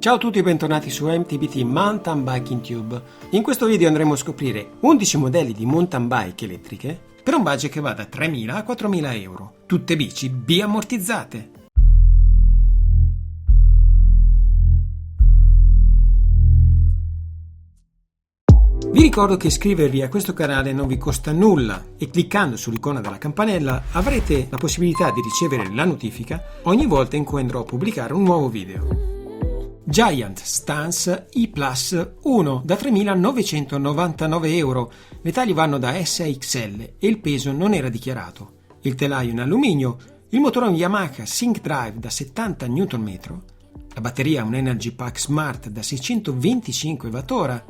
Ciao a tutti e bentornati su MTBT Mountain Biking Tube. In questo video andremo a scoprire 11 modelli di mountain bike elettriche per un budget che va da 3.000 a 4.000 euro. Tutte bici biammortizzate. Vi ricordo che iscrivervi a questo canale non vi costa nulla e cliccando sull'icona della campanella avrete la possibilità di ricevere la notifica ogni volta in cui andrò a pubblicare un nuovo video. Giant Stance E+ 1 da 3.999 euro. Le taglie vanno da S a XL e il peso non era dichiarato. Il telaio in alluminio, il motore è un Yamaha Sync Drive da 70 Nm, la batteria è un Energy Pack Smart da 625 Wh,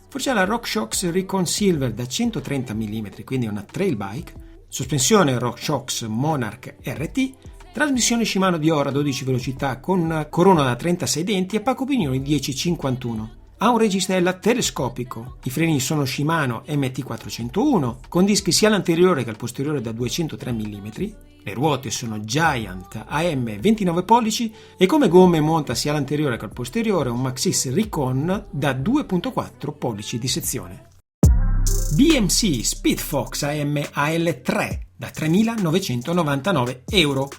forcella RockShox Recon Silver da 130 mm, quindi una trail bike, sospensione RockShox Monarch RT, trasmissione Shimano Dior a 12 velocità con corona da 36 denti e pacco pignoni 1051. Ha un registella telescopico. I freni sono Shimano MT401 con dischi sia all'anteriore che al posteriore da 203 mm. Le ruote sono Giant AM 29 pollici e come gomme monta sia all'anteriore che al posteriore un Maxxis Recon da 2.4 pollici di sezione. BMC Speedfox AM AL3 da 3.999 euro.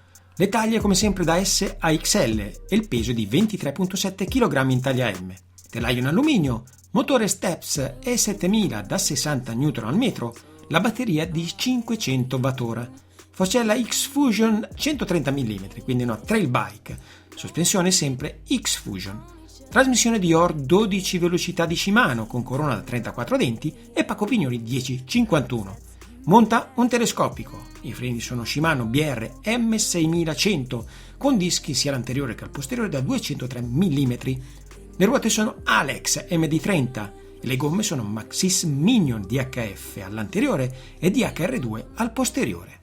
Le taglie come sempre da S a XL e il peso di 23.7 kg in taglia M. Telaio in alluminio, motore Steps E7000 da 60 Nm, la batteria di 500 Wh. Forcella X-Fusion 130 mm, quindi una trail bike. Sospensione sempre X-Fusion. Trasmissione Dior 12 velocità di Shimano con corona da 34 denti e pacco pignoni 1051. Monta un telescopico. I freni sono Shimano BR M6100 con dischi sia all'anteriore che al posteriore da 203 mm. Le ruote sono Alex MD30 e le gomme sono Maxxis Minion DHF all'anteriore e DHR2 al posteriore.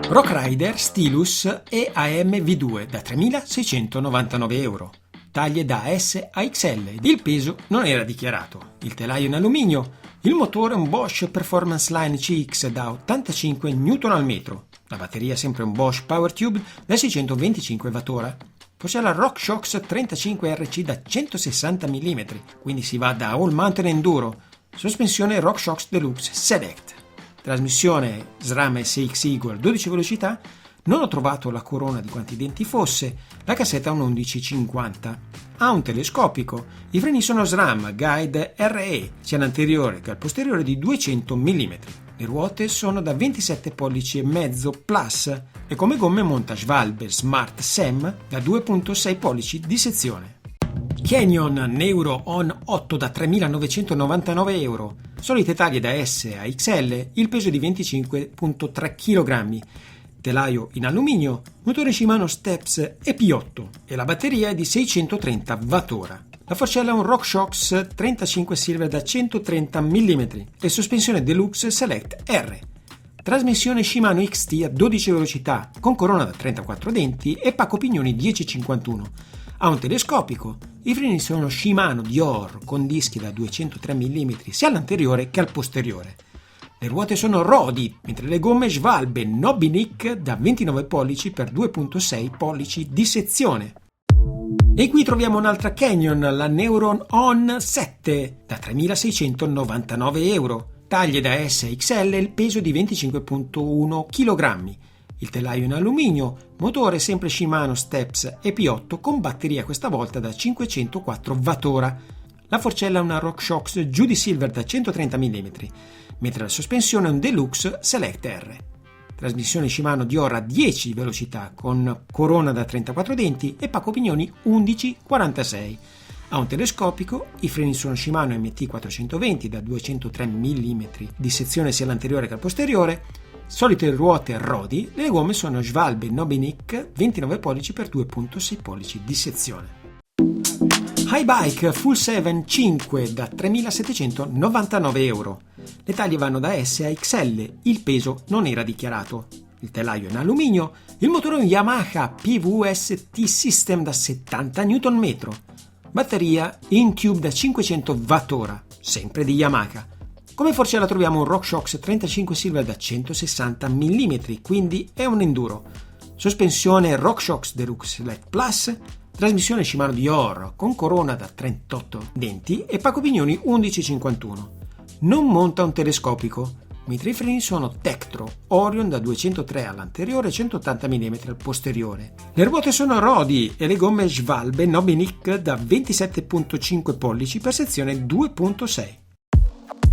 Rock Rider Stylus EAM V2 da 3.699 euro. Taglie da S a XL ed il peso non era dichiarato. Il telaio in alluminio. Il motore è un Bosch Performance Line CX da 85 Nm. La batteria è sempre un Bosch PowerTube da 625 Wh. Poi la RockShox 35RC da 160 mm, quindi si va da All Mountain Enduro. Sospensione RockShox Deluxe Select. Trasmissione SRAM SX Eagle 12 velocità. Non ho trovato la corona di quanti denti fosse, la cassetta è un 1150. Ha un telescopico, i freni sono SRAM Guide RE, sia all'anteriore che al posteriore di 200 mm. Le ruote sono da 27 pollici e mezzo plus e come gomme monta Schwalbe Smart Sam da 2.6 pollici di sezione. Canyon Neuro On 8 da 3.999 euro. Solite taglie da S a XL, il peso di 25.3 kg. Telaio in alluminio, motore Shimano Steps EP8 e la batteria è di 630 Wh. La forcella è un RockShox 35 Silver da 130 mm e sospensione Deluxe Select R. Trasmissione Shimano XT a 12 velocità con corona da 34 denti e pacco pignoni 1051. Ha un telescopico, i freni sono Shimano Dior con dischi da 203 mm sia all'anteriore che al posteriore. Le ruote sono Rodi, mentre le gomme Schwalbe Nobinik da 29 pollici per 2.6 pollici di sezione. E qui troviamo un'altra Canyon, la Neuron On 7 da 3.699 euro. Taglie da S a XL e il peso di 25.1 kg. Il telaio in alluminio, motore sempre Shimano Steps EP8 con batteria questa volta da 504 Wh. La forcella è una RockShox Judy Silver da 130 mm, mentre la sospensione è un Deluxe Select R. Trasmissione Shimano Dior a 10 velocità con corona da 34 denti e pacco pignoni 1146. Ha un telescopico, i freni sono Shimano MT420 da 203 mm di sezione sia all'anteriore che al posteriore, solite ruote Rodi, le gomme sono Schwalbe Nobinik 29 pollici per 2.6 pollici di sezione. High Bike Full 7 5 da 3.799 euro. Le taglie vanno da S a XL, il peso non era dichiarato. Il telaio in alluminio, il motore è un Yamaha PVST System da 70 Nm. Batteria in-tube da 500 Wh, sempre di Yamaha. Come forcella troviamo un RockShox 35 Silver da 160 mm, quindi è un enduro. Sospensione RockShox Deluxe Select Plus, trasmissione Shimano Dior con corona da 38 denti e pacco pignoni 11,51. Non monta un telescopico, mentre i freni sono Tektro Orion da 203 all'anteriore e 180 mm al posteriore. Le ruote sono Rodi e le gomme Schwalbe Nobenic da 27,5 pollici per sezione 2,6.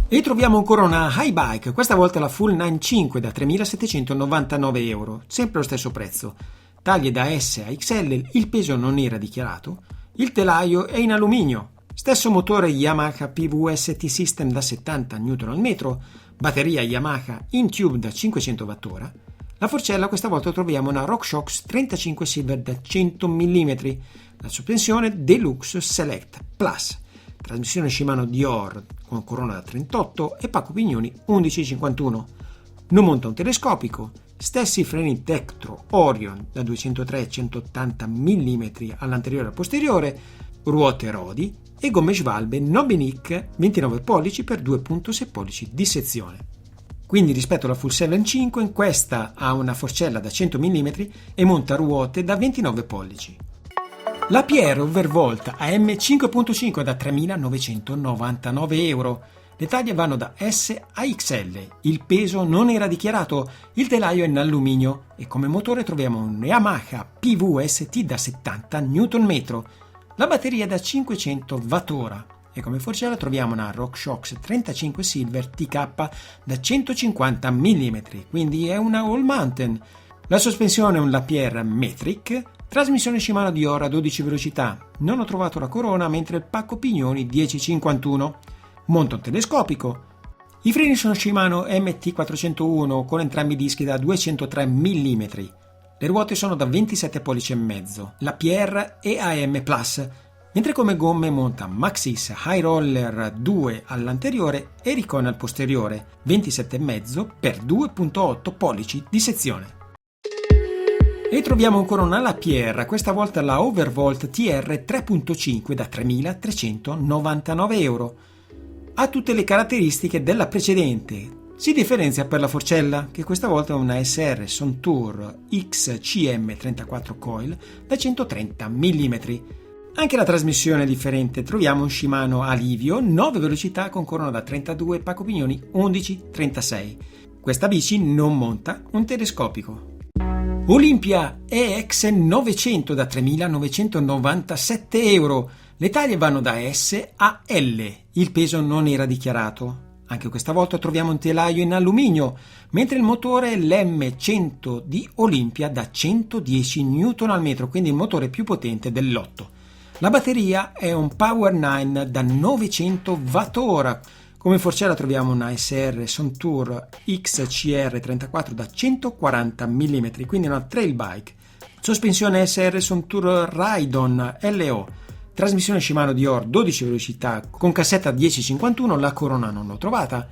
E troviamo ancora una high bike, questa volta la Full 95 da 3.799 euro, sempre lo stesso prezzo. Taglie da S a XL, il peso non era dichiarato, il telaio è in alluminio, stesso motore Yamaha PVST System da 70 Nm, batteria Yamaha InTube da 500 Wh. La forcella questa volta troviamo una RockShox 35 Silver da 100 mm, la sospensione Deluxe Select Plus. Trasmissione Shimano Dior con corona da 38 e pacco pignoni 11,51. Non monta un telescopico, stessi freni Tektro Orion da 203 e 180 mm all'anteriore e al posteriore, ruote Rodi e gomme Schwalbe Nobenic 29 pollici per 2,6 pollici di sezione. Quindi rispetto alla Full 75 questa ha una forcella da 100 mm e monta ruote da 29 pollici. La Pierre Overvolt AM 5.5 da 3.999 euro. Le taglie vanno da S a XL, il peso non era dichiarato, il telaio è in alluminio e come motore troviamo un Yamaha PVST da 70 Nm, la batteria è da 500 Wh e come forcella troviamo una RockShox 35 Silver TK da 150 mm, quindi è una All Mountain. La sospensione è un Lapierre Metric. Trasmissione Shimano Dior a 12 velocità, non ho trovato la corona mentre il pacco pignoni 10,51. Monta un telescopico. I freni sono Shimano MT401 con entrambi i dischi da 203 mm. Le ruote sono da 27 pollici e mezzo, la PR e AM Plus, mentre come gomme monta Maxxis High Roller 2 all'anteriore e Ricon al posteriore, 27,5 per 2,8 pollici di sezione. E troviamo ancora una Lapierre, questa volta la Overvolt TR 3.5 da 3.399 euro. Ha tutte le caratteristiche della precedente. Si differenzia per la forcella, che questa volta è una SR Suntour XCM 34 coil da 130 mm. Anche la trasmissione è differente, troviamo un Shimano Alivio 9 velocità con corona da 32 e pacco pignoni 11,36. Questa bici non monta un telescopico. Olympia EX 900 da 3.997 euro. Le taglie vanno da S a L, il peso non era dichiarato. Anche questa volta troviamo un telaio in alluminio, mentre il motore è l'M100 di Olympia da 110 Nm, quindi il motore più potente del lotto. La batteria è un Power 9 da 900 Wh. Come forcella troviamo una SR Suntour XCR 34 da 140 mm, quindi una trail bike. Sospensione SR Suntour Rydon LO. Trasmissione Shimano Dior 12 velocità con cassetta 10,51, la corona non l'ho trovata.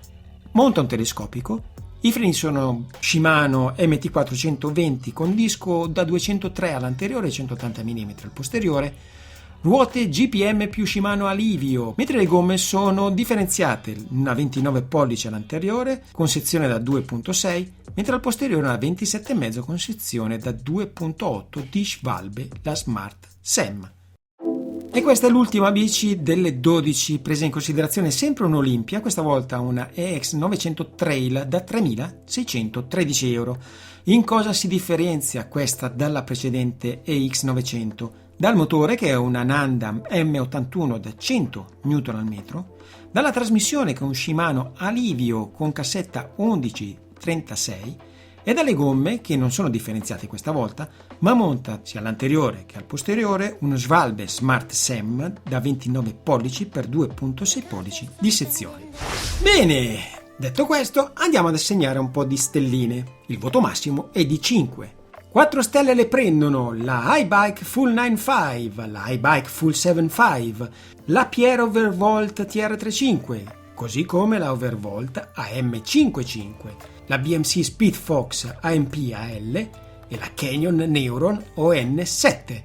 Monta un telescopico. I freni sono Shimano MT420 con disco da 203 all'anteriore e 180 mm al posteriore. Ruote GPM più Shimano Alivio, mentre le gomme sono differenziate, una 29 pollici all'anteriore con sezione da 2.6, mentre al posteriore una 27,5 con sezione da 2.8 di Schwalbe, la Smart Sam. E questa è l'ultima bici delle 12 prese in considerazione, sempre un Olympia, questa volta una EX 900 Trail da 3.613 euro. In cosa si differenzia questa dalla precedente EX 900? Dal motore, che è una Nandam M81 da 100 Nm, dalla trasmissione, che è un Shimano Alivio con cassetta 11,36, e dalle gomme, che non sono differenziate questa volta, ma monta sia all'anteriore che al posteriore uno Schwalbe Smart Sam da 29 pollici per 2,6 pollici di sezione. Bene, detto questo, andiamo ad assegnare un po' di stelline. Il voto massimo è di 5. 4 stelle le prendono la iBike Full 95, la iBike Full 75, la Pierre Overvolt TR35, così come la Overvolt AM55, la BMC Speed Fox AMP AL e la Canyon Neuron ON7.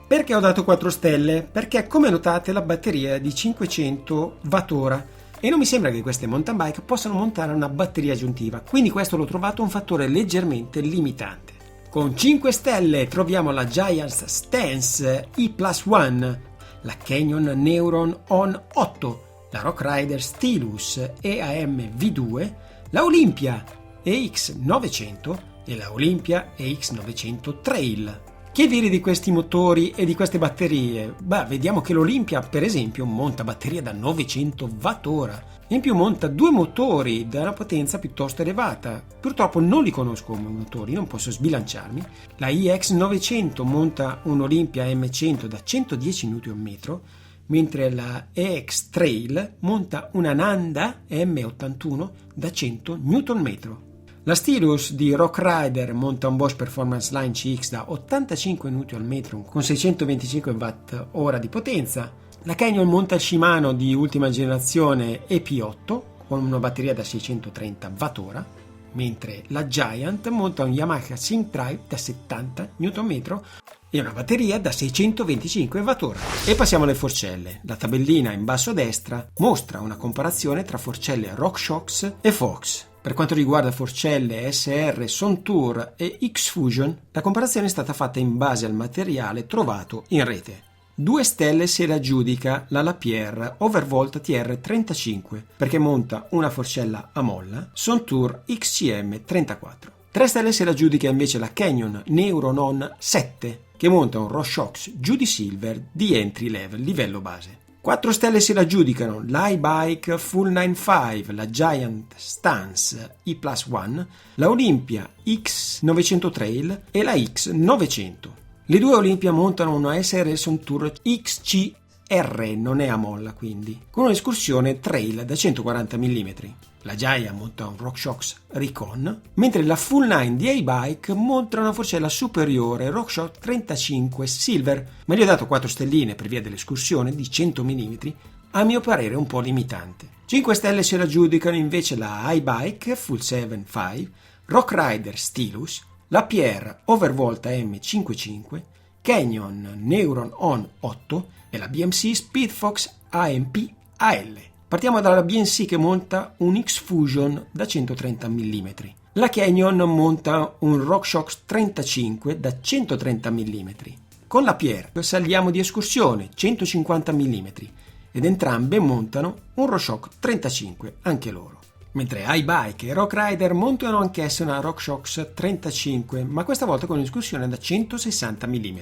Perché ho dato 4 stelle? Perché, come notate, la batteria è di 500 Wh e non mi sembra che queste mountain bike possano montare una batteria aggiuntiva, quindi questo l'ho trovato un fattore leggermente limitante. Con 5 stelle troviamo la Giant Stance i+1, la Canyon Neuron On 8, la Rock Rider Stylus EAM V2, la Olympia EX900 e la Olympia EX900 Trail. Che dire di questi motori e di queste batterie? Vediamo che l'Olympia, per esempio, monta batteria da 900 Wh. In più monta 2 motori da una potenza piuttosto elevata. Purtroppo non li conosco come motori, non posso sbilanciarmi. La EX900 monta un Olympia M100 da 110 Nm, mentre la EX Trail monta una Nanda M81 da 100 Nm. La Stylus di Rock Rider monta un Bosch Performance Line CX da 85 Nm con 625 Wh di potenza. La Canyon monta il Shimano di ultima generazione EP8 con una batteria da 630 Wh, mentre la Giant monta un Yamaha Sync Drive da 70 Nm e una batteria da 625 Wh. E passiamo alle forcelle. La tabellina in basso a destra mostra una comparazione tra forcelle RockShox e Fox. Per quanto riguarda forcelle SR Sontour e X-Fusion, la comparazione è stata fatta in base al materiale trovato in rete. 2 stelle se la aggiudica la Lapierre Overvolt TR35 perché monta una forcella a molla Sontour XCM 34. 3 stelle se la aggiudica invece la Canyon Neuron On 7 che monta un RockShox Judy Silver di entry level, livello base. 4 stelle se la aggiudicano l'iBike Full 95, la Giant Stance i+1, la Olympia X900 Trail e la X900. Le 2 Olympia montano una SR Sontour XCR, non è a molla quindi, con un'escursione trail da 140 mm. La Giant monta un RockShox Recon, mentre la Full 9 di iBike monta una forcella superiore RockShox 35 Silver, ma gli ho dato 4 stelline per via dell'escursione di 100 mm, a mio parere un po' limitante. 5 stelle se la giudicano invece la iBike Full 75, Rock Rider Stylus, la Pierre Overvolta M55, Canyon Neuron On 8 e la BMC Speedfox AMP AL. Partiamo dalla BMC che monta un X-Fusion da 130 mm. La Canyon monta un RockShox 35 da 130 mm. Con la Pierre saliamo di escursione 150 mm ed entrambe montano un RockShox 35 anche loro. Mentre iBike e Rock Rider montano anch'esse una RockShox 35, ma questa volta con un'escursione da 160 mm.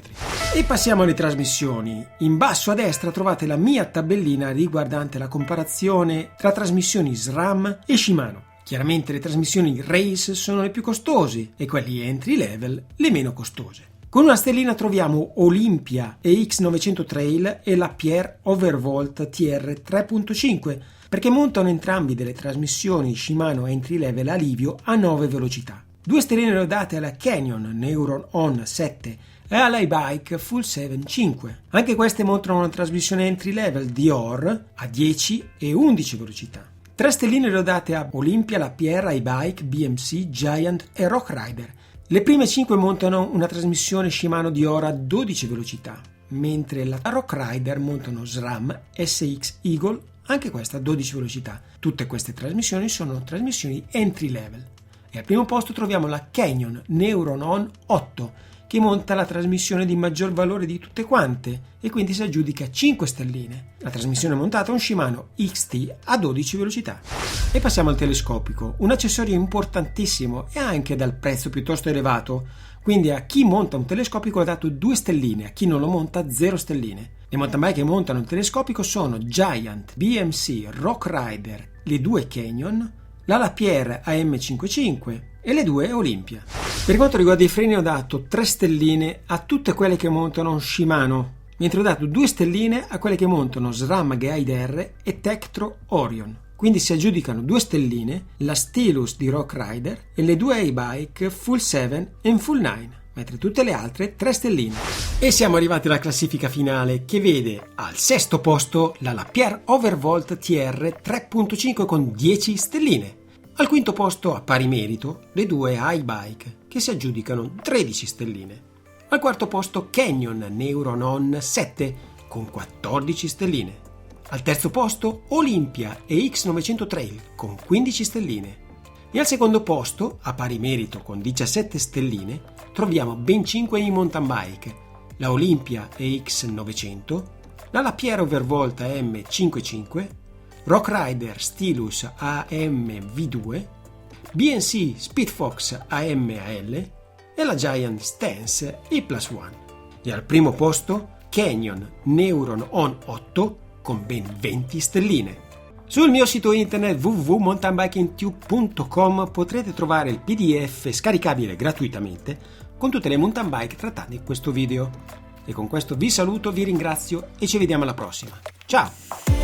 E passiamo alle trasmissioni. In basso a destra trovate la mia tabellina riguardante la comparazione tra trasmissioni SRAM e Shimano. Chiaramente le trasmissioni Race sono le più costose e quelli entry level le meno costose. Con una stellina troviamo Olympia e X900 Trail e la Pierre Overvolt TR 3.5 perché montano entrambi delle trasmissioni Shimano entry level a livio a 9 velocità. 2 stelline le ho date alla Canyon Neuron On 7 e alla iBike Full 75. Anche queste montano una trasmissione entry level Dior a 10 e 11 velocità. 3 stelline le ho date a Olympia, la Pierre, iBike, BMC, Giant e Rock Rider. Le prime 5 montano una trasmissione Shimano Dior a 12 velocità, mentre la Rock Rider montano SRAM SX Eagle, anche questa a 12 velocità. Tutte queste trasmissioni sono trasmissioni entry level. E al primo posto troviamo la Canyon Neuron On 8, che monta la trasmissione di maggior valore di tutte quante e quindi si aggiudica 5 stelline. La trasmissione montata è un Shimano XT a 12 velocità. E passiamo al telescopico, un accessorio importantissimo e anche dal prezzo piuttosto elevato, quindi a chi monta un telescopico ho dato 2 stelline, a chi non lo monta 0 stelline. Le mountain bike che montano il telescopico sono Giant, BMC, Rock Rider, le 2 Canyon, la Lapierre AM55 e le 2 Olympia. Per quanto riguarda i freni ho dato 3 stelline a tutte quelle che montano Shimano, mentre ho dato 2 stelline a quelle che montano SRAM Guide R e Tektro Orion. Quindi si aggiudicano 2 stelline la Stylus di Rock Rider e le 2 iBike Full 7 e Full 9, mentre tutte le altre 3 stelline. E siamo arrivati alla classifica finale che vede al 6° posto la Lapierre Overvolt TR 3.5 con 10 stelline. Al 5° posto, a pari merito, le 2 iBike che si aggiudicano 13 stelline. Al 4° posto Canyon Neuron On 7 con 14 stelline. Al 3° posto Olympia e X900 Trail con 15 stelline. E al secondo posto, a pari merito con 17 stelline, troviamo ben 5 e-mountain bike, la Olympia EX900, la Lapierre Overvolt AM55, Rock Rider Stylus AM V2, BNC Speedfox AM-AL e la Giant Stance E+1. E al primo posto Canyon Neuron On 8 con ben 20 stelline. Sul mio sito internet www.mountainbikingtube.com potrete trovare il PDF scaricabile gratuitamente con tutte le mountain bike trattate in questo video. E con questo vi saluto, vi ringrazio e ci vediamo alla prossima. Ciao!